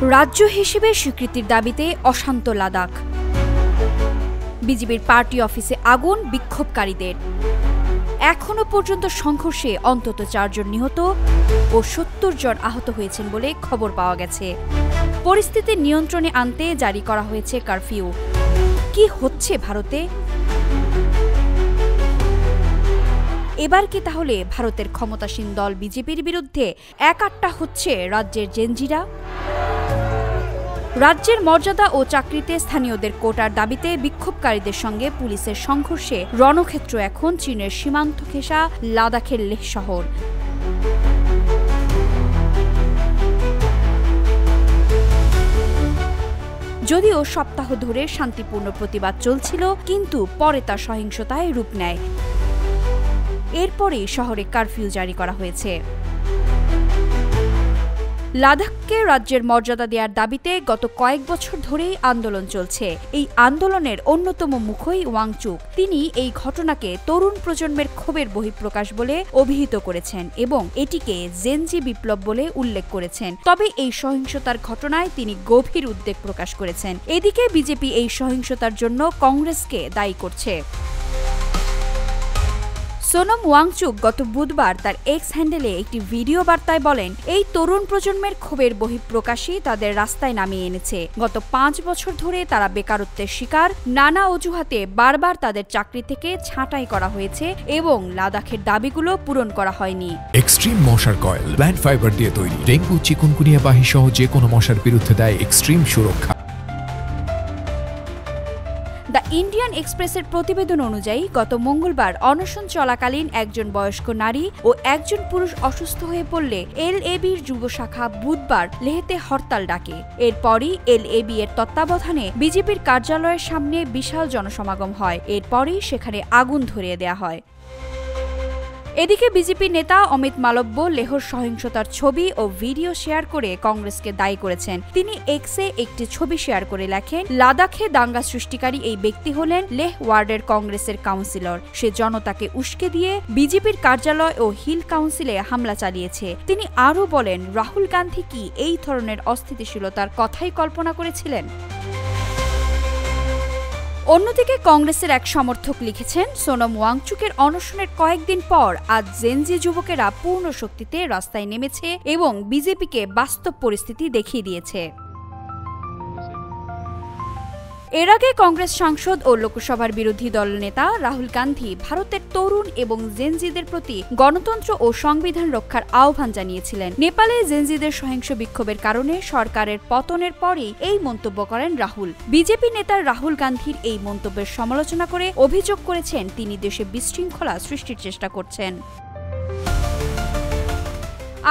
রাজ্য হিসেবে স্বীকৃতির দাবিতে অশান্ত লাদাখ। বিজেপির পার্টি অফিসে আগুন, বিক্ষোভকারীদের। এখনো পর্যন্ত সংঘর্ষে অন্তত 4 জন নিহত ও 70 জন আহত হয়েছেন বলে খবর পাওয়া গেছে। পরিস্থিতি নিয়ন্ত্রণে আনতে জারি করা হয়েছে কারফিউ। কি হচ্ছে ভারতে? এবার কি তাহলে ভারতের ক্ষমতাসীন দল বিজেপির বিরুদ্ধে একাট্টা হচ্ছে রাজ্যের জেনজিরা? রাজ্যের মর্যাদা ও চাকরিতে স্থানীয়দের কোটার দাবিতে বিক্ষোভকারীদের সঙ্গে পুলিশের সংঘর্ষে রণক্ষেত্র এখন চীনের সীমান্ত ঘেঁষা লাদাখের লেহ শহর। যদিও সপ্তাহ ধরে শান্তিপূর্ণ প্রতিবাদ চলছিল, কিন্তু পরে তা সহিংসতায় রূপ নেয়। এরপরেই শহরে কারফিউ জারি করা হয়েছে। লাদাখকে রাজ্যের মর্যাদা দেওয়ার দাবিতে গত কয়েক বছর ধরেই আন্দোলন চলছে। এই আন্দোলনের অন্যতম মুখই ওয়াংচুক। তিনি এই ঘটনাকে তরুণ প্রজন্মের ক্ষোভের বহিঃপ্রকাশ বলে অভিহিত করেছেন এবং এটিকে জেনজি বিপ্লব বলে উল্লেখ করেছেন। তবে এই সহিংসতার ঘটনায় তিনি গভীর উদ্বেগ প্রকাশ করেছেন। এদিকে বিজেপি এই সহিংসতার জন্য কংগ্রেসকে দায়ী করছে। সোনম ওয়াংচুক গত বুধবার তার এক্স হ্যান্ডেলে একটি ভিডিও বার্তায় বলেন, এই তরুণ প্রজন্মের ক্ষোভের বহিঃপ্রকাশই তাদের রাস্তায় নামিয়ে এনেছে। গত 5 বছর ধরে তারা বেকারত্বের শিকার, নানা অজুহাতে বারবার তাদের চাকরি থেকে ছাঁটাই করা হয়েছে এবং লাদাখের দাবিগুলো পূরণ করা হয়নি। এক্সট্রিম মশার কয়েল প্ল্যান্ট ফাইবার দিয়ে তৈরি, ডেঙ্গু, চিকুনগুনিয়া বাহি সহ যে কোনো মশার বিরুদ্ধে দেয় এক্সট্রিম সুরক্ষা। দ্য ইন্ডিয়ান এক্সপ্রেসের প্রতিবেদন অনুযায়ী গত মঙ্গলবার অনশন চলাকালীন একজন বয়স্ক নারী ও একজন পুরুষ অসুস্থ হয়ে পড়লে এলএবির যুব শাখা বুধবার লেহতে হরতাল ডাকে। এরপরই এলএবি এর তত্ত্বাবধানে বিজেপির কার্যালয়ের সামনে বিশাল জনসমাগম হয়। এরপরই সেখানে আগুন ধরিয়ে দেয়া হয়। এদিকে বিজেপি নেতা অমিত মালব্য লেহর সহিংসতার ছবি ও ভিডিও শেয়ার করে কংগ্রেসকে দায়ী করেছেন। তিনি এক্সে একটি ছবি শেয়ার করে লেখেন, লাদাখে দাঙ্গা সৃষ্টিকারী এই ব্যক্তি হলেন লেহ ওয়ার্ডের কংগ্রেসের কাউন্সিলর। সে জনতাকে উস্কে দিয়ে বিজেপির কার্যালয় ও হিল কাউন্সিলে হামলা চালিয়েছে। তিনি আরও বলেন, রাহুল গান্ধী কি এই ধরনের অস্থিতিশীলতার কথাই কল্পনা করেছিলেন? অন্যদিকে কংগ্রেসের এক সমর্থক লিখেছেন, সোনম ওয়াংচুকের অনশনের কয়েকদিন পর আজ জেনজি যুবকেরা পূর্ণ শক্তিতে রাস্তায় নেমেছে এবং বিজেপিকে বাস্তব পরিস্থিতি দেখিয়ে দিয়েছে। এর আগে কংগ্রেস সাংসদ ও লোকসভার বিরোধী দলনেতা রাহুল গান্ধী ভারতের তরুণ এবং জেনজিদের প্রতি গণতন্ত্র ও সংবিধান রক্ষার আহ্বান জানিয়েছিলেন। নেপালে জেনজিদের সহিংস বিক্ষোভের কারণে সরকারের পতনের পরেই এই মন্তব্য করেন রাহুল। বিজেপি নেতা রাহুল গান্ধীর এই মন্তব্যের সমালোচনা করে অভিযোগ করেছেন তিনি দেশে বিশৃঙ্খলা সৃষ্টির চেষ্টা করছেন।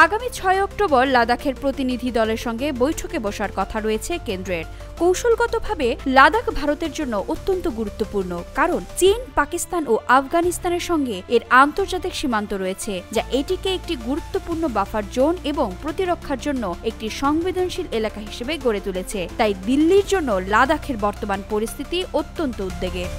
আগামী 6 অক্টোবর লাদাখের প্রতিনিধি দলের সঙ্গে বৈঠকে বসার কথা রয়েছে কেন্দ্রের। কৌশলগতভাবে লাদাখ ভারতের জন্য অত্যন্ত গুরুত্বপূর্ণ, কারণ চীন, পাকিস্তান ও আফগানিস্তানের সঙ্গে এর আন্তর্জাতিক সীমান্ত রয়েছে, যা এটিকে একটি গুরুত্বপূর্ণ বাফার জোন এবং প্রতিরক্ষার জন্য একটি সংবেদনশীল এলাকা হিসেবে গড়ে তুলেছে। তাই দিল্লির জন্য লাদাখের বর্তমান পরিস্থিতি অত্যন্ত উদ্বেগের।